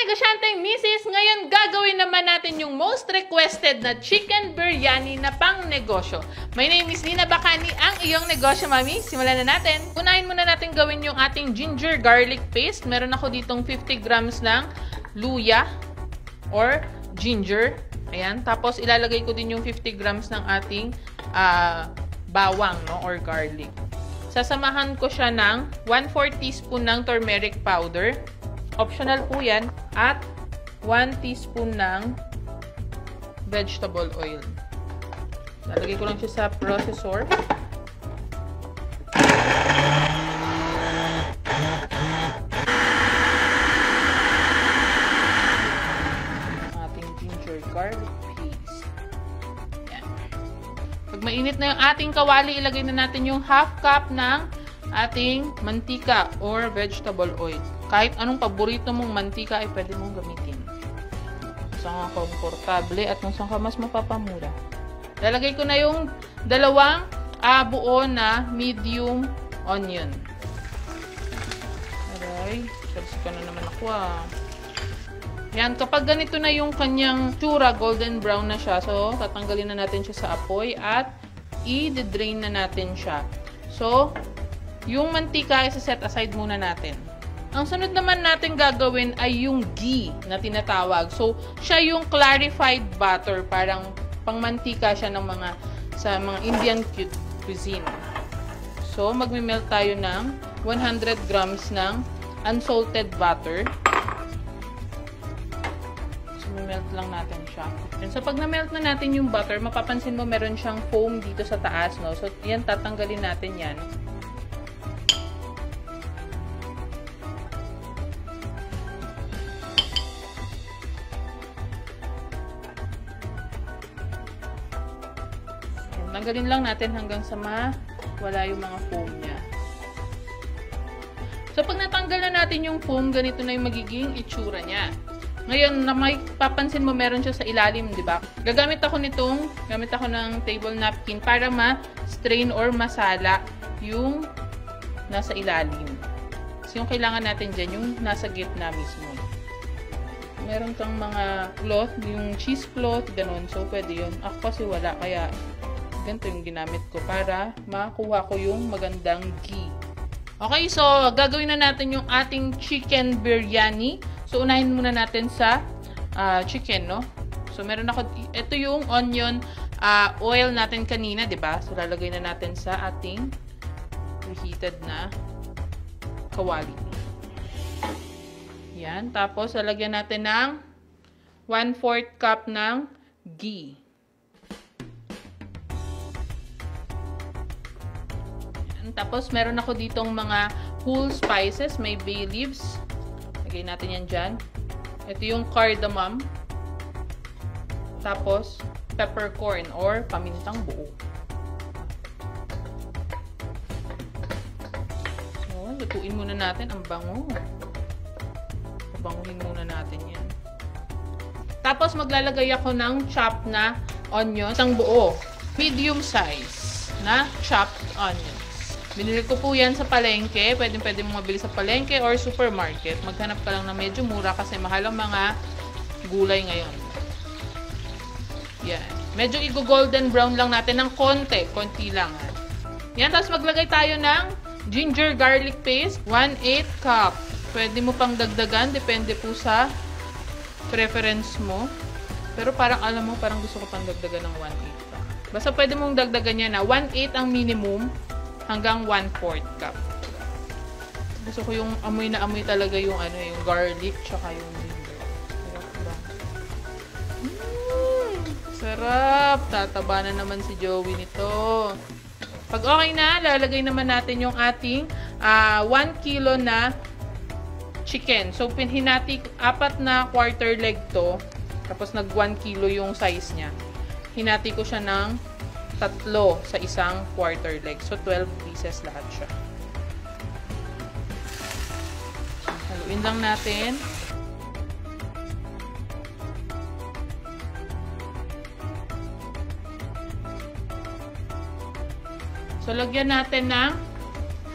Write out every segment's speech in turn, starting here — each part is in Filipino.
negosyanteng misis, ngayon gagawin naman natin yung most requested na chicken biryani na pang negosyo. My name is Nina Bacani, ang iyong negosyo, mami. Simulan na natin. Unahin muna natin gawin yung ating ginger garlic paste. Meron ako ditong 50 grams ng luya or ginger. Ayan. Tapos ilalagay ko din yung 50 grams ng ating bawang, no, or garlic. Sasamahan ko siya ng 1/4 teaspoon ng turmeric powder. Optional po yan. At 1 teaspoon ng vegetable oil. Lalagay ko lang siya sa processor. Ating ginger garlic paste. Yan. Pag mainit na yung ating kawali, ilagay na natin yung 1/2 cup ng ating mantika or vegetable oil. Kahit anong paborito mong mantika ay pwede mong gamitin. Saan ka komportable at kung saan ka mas mapapamura. Lalagay ko na yung 2 buo na medium onion. Aray, salsika na naman ako Yan, kapag ganito na yung kanyang tsura, golden brown na siya, so tatanggalin na natin siya sa apoy at i-drain na natin siya. So, yung mantika, isa-set aside muna natin. Ang sunod naman natin gagawin ay yung ghee na tinatawag. So, siya yung clarified butter. Parang pangmantika siya ng sa mga Indian cuisine. So, magme-melt tayo ng 100 grams ng unsalted butter. So, melt lang natin siya. And so, pag na-melt na natin yung butter, mapapansin mo meron siyang foam dito sa taas, no? So, yan, tatanggalin natin yan. Tanggalin lang natin hanggang sa wala yung mga foam niya. So, pag natanggal na natin yung foam, ganito na yung magiging itsura niya. Ngayon, na may papansin mo, meron siya sa ilalim, di ba? Gamit ako ng table napkin para ma-strain or masala yung nasa ilalim. So, yung kailangan natin dyan, yung nasa gitna mismo. Meron kang mga cloth, yung cheesecloth, ganun. So, pwede yun. Ako kasi wala, kaya ganito yung ginamit ko para makuha ko yung magandang ghee. Okay, so gagawin na natin yung ating chicken biryani. So, unahin muna natin sa chicken, no? So, meron ako, ito yung onion oil natin kanina, di ba? So, lalagay na natin sa ating reheated na kawali. Yan. Tapos, lalagyan natin ng 1/4 cup ng ghee. Tapos, meron ako ditong mga whole spices. May bay leaves. Lagay natin yan dyan. Ito yung cardamom. Tapos, peppercorn or pamintang buo. So, lutuin muna natin. Ang bango. Pabanguhin muna natin yan. Tapos, maglalagay ako ng chopped na onion. Isang buo. Medium size na chopped onion. Binili ko po yan sa palengke. Pwede mo mabili sa palengke or supermarket. Maghanap ka lang na medyo mura kasi mahal ang mga gulay ngayon. Yan. Medyo i-golden brown lang natin ng konti. Konti lang. Yan. Tapos maglagay tayo ng ginger garlic paste. 1/8 cup. Pwede mo pang dagdagan. Depende po sa preference mo. Pero parang alam mo, parang gusto ko pang dagdagan ng 1/8 cup. Basta pwede mong dagdagan yan na 1/8 ang minimum. Hanggang 1/4 cup. Gusto ko yung amoy na amoy talaga yung yung garlic tsaka yung ginger. Sarap ba? Sarap! Tataba na naman si Joey nito. Pag okay na, lalagay naman natin yung ating 1 kilo na chicken. So, hinati 4 na quarter leg to. Tapos, nag 1 kilo yung size niya. Hinati ko siya ng 3 sa isang quarter leg. So, 12 pieces lahat siya. Haluin lang natin. So, lagyan natin ng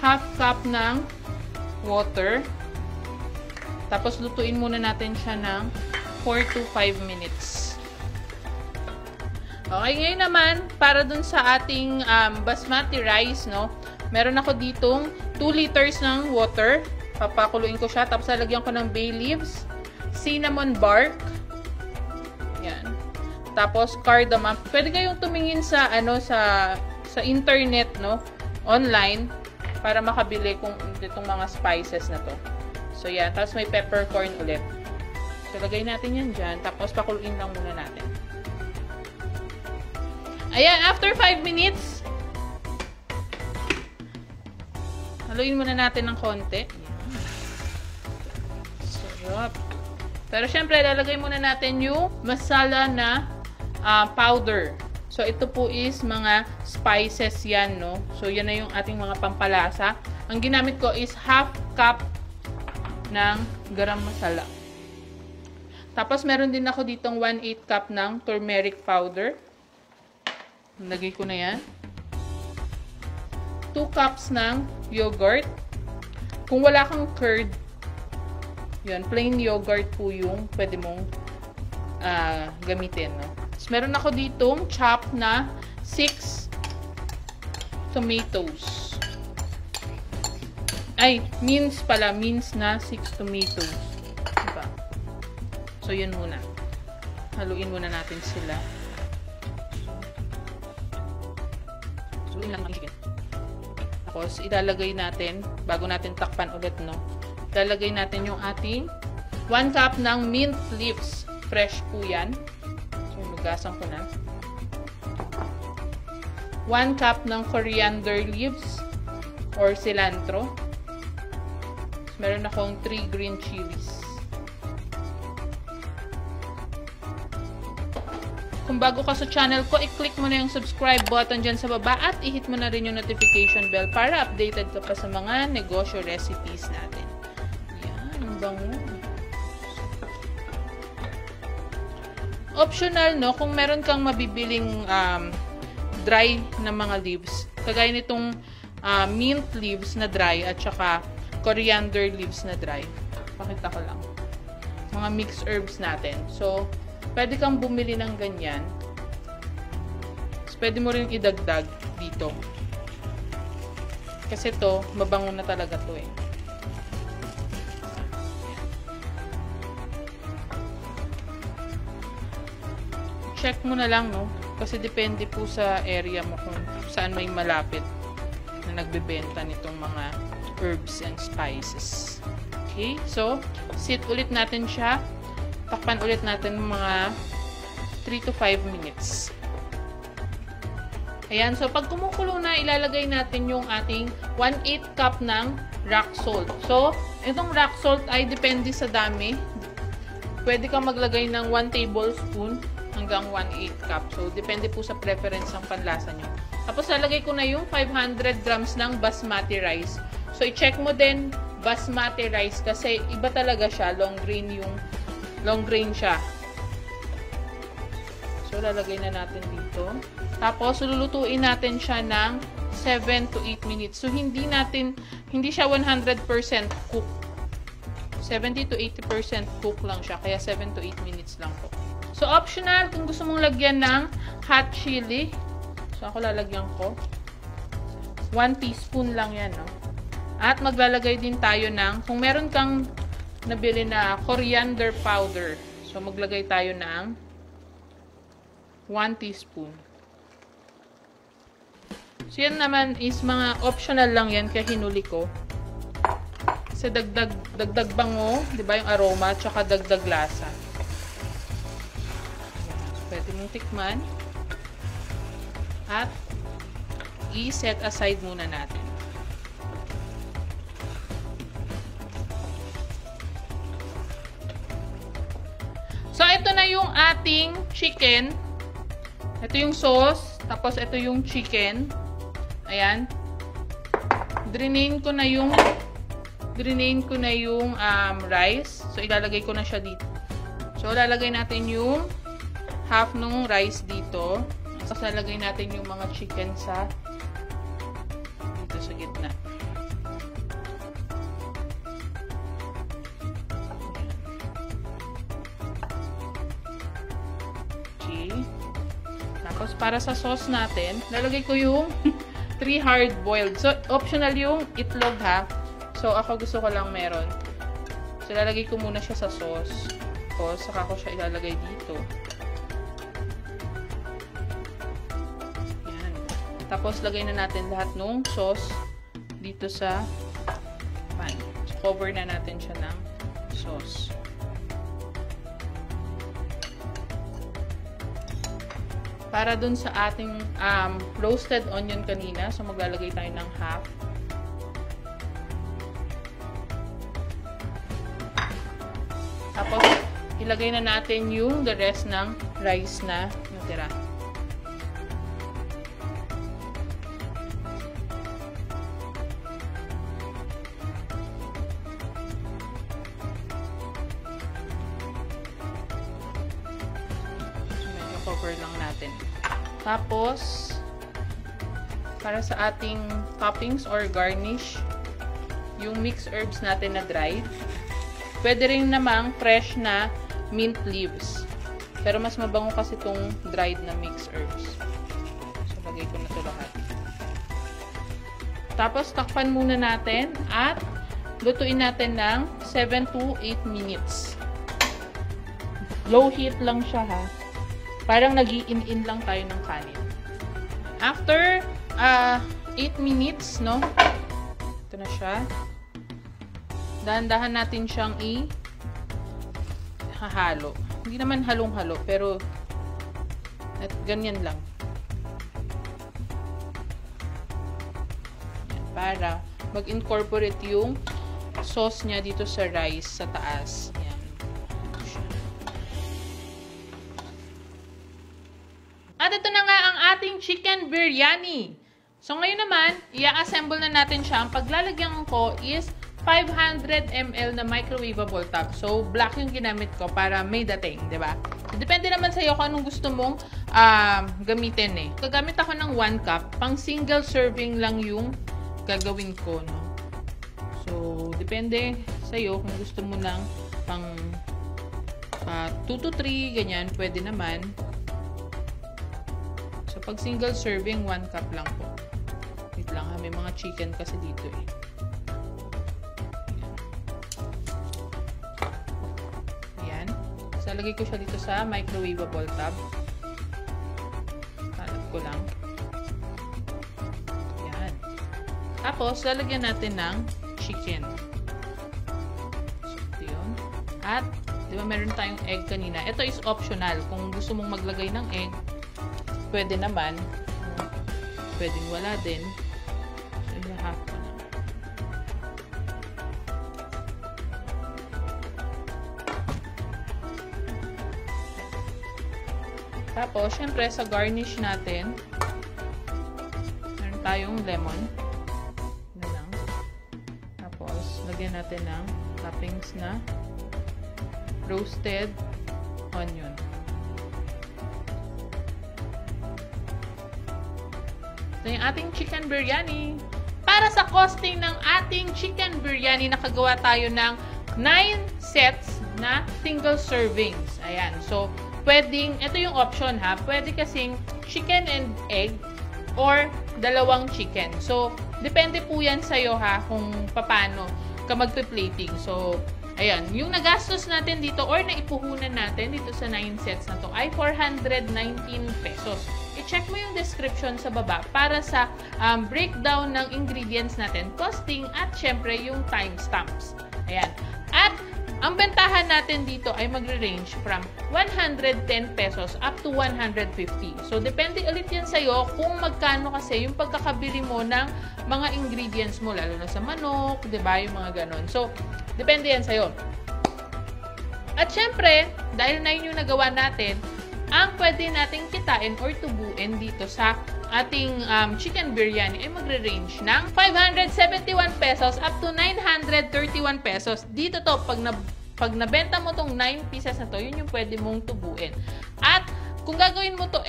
1/2 cup ng water. Tapos lutuin muna natin siya ng 4 to 5 minutes. Okay, ngayon naman, para dun sa ating basmati rice, no, meron ako ditong 2 liters ng water. Papakuluin ko siya. Tapos lalagyan ko ng bay leaves, cinnamon bark, yan. Tapos cardamom. Pwede kayong tumingin sa sa internet, no, online, para makabili kung itong mga spices na to. So, yan. Tapos may peppercorn ulit. So, lagay natin yan dyan. Tapos, pakuluin lang muna natin. Ayan. After 5 minutes, haluin muna natin ng konti. Sarap. Pero, syempre, lalagay muna natin yung masala na powder. So, ito po is mga spices yan, no? So, yan na yung ating mga pampalasa. Ang ginamit ko is half cup ng garam masala. Tapos, meron din ako ditong 1/8 cup ng turmeric powder. Lagay ko na yan. 2 cups ng yogurt. Kung wala kang curd, yan, plain yogurt po yung pwede mong gamitin, no? Tapos, meron ako ditong chop na 6 tomatoes. Ay, mince pala. Mince na 6 tomatoes. Diba? So, yun muna. Haluin muna natin sila. So, yun lang ang chicken. Tapos, ilalagay natin, bago natin takpan ulit, no? Ilalagay natin yung ating 1 cup ng mint leaves. Fresh po yan. So, lugasan ko na. 1 cup ng coriander leaves or cilantro. Meron akong 3 green chilies. Kung bago ka sa channel ko, i-click mo na yung subscribe button dyan sa baba at i-hit mo na rin yung notification bell para updated ka pa sa mga negosyo recipes natin. Yan, ang bango. Optional, no? Kung meron kang mabibiling dry na mga leaves, kagaya nitong mint leaves na dry at saka coriander leaves na dry. Pakita ko lang. Mga mixed herbs natin. So, pwede kang bumili ng ganyan. So, pwede mo rin idagdag dito. Kasi to, mabango na talaga to eh. Check mo na lang, no? Kasi depende po sa area mo kung saan may malapit na nagbebenta nitong mga herbs and spices. Okay? So, sit ulit natin siya. Takpan ulit natin mga 3 to 5 minutes. Ayan. So, pag kumukulo na, ilalagay natin yung ating 1/8 cup ng rock salt. So, itong rock salt ay depende sa dami. Pwede kang maglagay ng 1 tablespoon hanggang 1/8 cup. So, depende po sa preference ng panlasa nyo. Tapos, lalagay ko na yung 500 grams ng basmati rice. So, i-check mo din basmati rice kasi iba talaga siya. Long grain siya. So, lalagay na natin dito. Tapos, lulutuin natin siya ng 7 to 8 minutes. So, hindi siya 100% cook. 70 to 80% cook lang siya. Kaya, 7 to 8 minutes lang po. So, optional kung gusto mong lagyan ng hot chili. So, ako lalagyan ko. 1 teaspoon lang yan, no? At maglalagay din tayo ng, kung meron kang nabili na coriander powder, so maglagay tayo ng 1 teaspoon. So yan naman is mga optional lang yan, kaya hinuli ko. Kasi dagdag bango, di ba, yung aroma, tsaka dagdag lasa. So, pwede mong tikman. At i-set aside muna natin. So, ito na yung ating chicken. Ito yung sauce. Tapos, ito yung chicken. Ayan. Drainain ko na yung rice. So, ilalagay ko na siya dito. So, lalagay natin yung half ng rice dito. Tapos, lalagay natin yung mga chicken dito sa gitna. Tapos, para sa sauce natin, lalagay ko yung 3 hard-boiled. So, optional yung itlog, ha? So, ako gusto ko lang meron. So, lalagay ko muna siya sa sauce. Tapos, saka ko siya ilalagay dito. Yan. Tapos, lagay na natin lahat ng sauce dito sa pan. So, cover na natin siya ng sauce. Para dun sa ating roasted onion kanina, so maglalagay tayo ng half. Tapos, ilagay na natin yung the rest ng rice na natira. Cover lang natin. Tapos, para sa ating toppings or garnish, yung mixed herbs natin na dried. Pwede rin namang fresh na mint leaves. Pero mas mabango kasi itong dried na mixed herbs. So, lagay ko na ito lahat. Tapos, takpan muna natin at lutuin natin ng 7 to 8 minutes. Low heat lang siya, ha? Parang nag-i-in-in lang tayo ng kanin. After 8 minutes, no? Ito na siya. Dahan-dahan natin siyang i-hahalo. Hindi naman halong-halo, pero at ganyan lang. Yan, para mag-incorporate yung sauce niya dito sa rice sa taas. Yan. At ito na nga ang ating chicken biryani. So, ngayon naman, i-assemble na natin siya. Ang paglalagyan ko is 500 ml na microwavable tub. So, black yung ginamit ko para may dating, diba? Depende naman sa'yo kung anong gusto mong gamitin eh. Gagamit ako ng 1 cup. Pang single serving lang yung gagawin ko, no? So, depende sa'yo kung gusto mo ng pang 2 to 3, ganyan, pwede naman. So, pag single serving, 1 cup lang po. Wait lang ha, may mga chicken kasi dito eh. Ayan. So, lagay ko siya dito sa microwavable tub. Hanap ko lang. Ayan. Tapos, lalagyan natin ng chicken. So, ito yun. At, di ba meron tayong egg kanina? Ito is optional. Kung gusto mong maglagay ng egg, pwede naman. Pwedeng wala din. So, i-half ko na. Tapos, syempre, sa garnish natin, meron tayong lemon. Ano lang. Tapos, lagyan natin ng toppings na roasted onion. Ito yung ating chicken biryani. Para sa costing ng ating chicken biryani, nakagawa tayo ng 9 sets na single servings. Ayan. So, pwedeng, ito yung option ha, pwede kasing chicken and egg or dalawang chicken. So, depende po yan sa'yo ha, kung paano ka magpe-plating. So, ayan, yung nagastos natin dito or naipuhunan natin dito sa 9 sets na to ay 419 pesos. I-check mo yung description sa baba para sa breakdown ng ingredients natin, costing at syempre yung timestamps. Ayan. At ang bentahan natin dito ay magre-range from 110 pesos up to 150. So, depende ulit yan sa'yo kung magkano kasi yung pagkakabili mo ng mga ingredients mo, lalo na sa manok, diba? Yung mga ganon. So, depende yan sa'yo. At syempre, dahil na yun yung nagawa natin, ang pwede nating kitain or tubuin dito sa ating chicken biryani ay magre-range ng 571 pesos up to 931 pesos. Dito to, pag nabenta mo tong 9 pieces na to, yun yung pwede mong tubuin. At kung gagawin mo to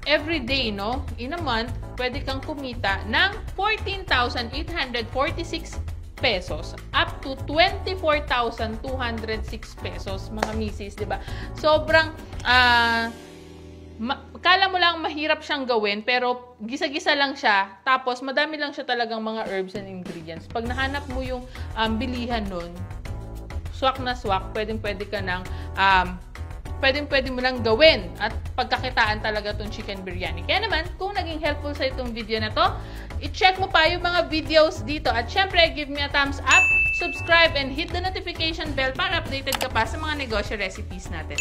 every day, no, in a month, pwede kang kumita ng 14,846 pesos up to 24,206 pesos, mga misis, 'di ba? Sobrang Kala mo lang mahirap siyang gawin, pero gisa-gisa lang siya. Tapos, madami lang siya talagang mga herbs and ingredients. Pag nahanap mo yung bilihan nun, swak na swak, pwede ka nang, pwede mo lang gawin at pagkakitaan talaga tong chicken biryani. Kaya naman, kung naging helpful sa itong video na to, i-check mo pa yung mga videos dito. At syempre, give me a thumbs up, subscribe, and hit the notification bell para updated ka pa sa mga negosyo recipes natin.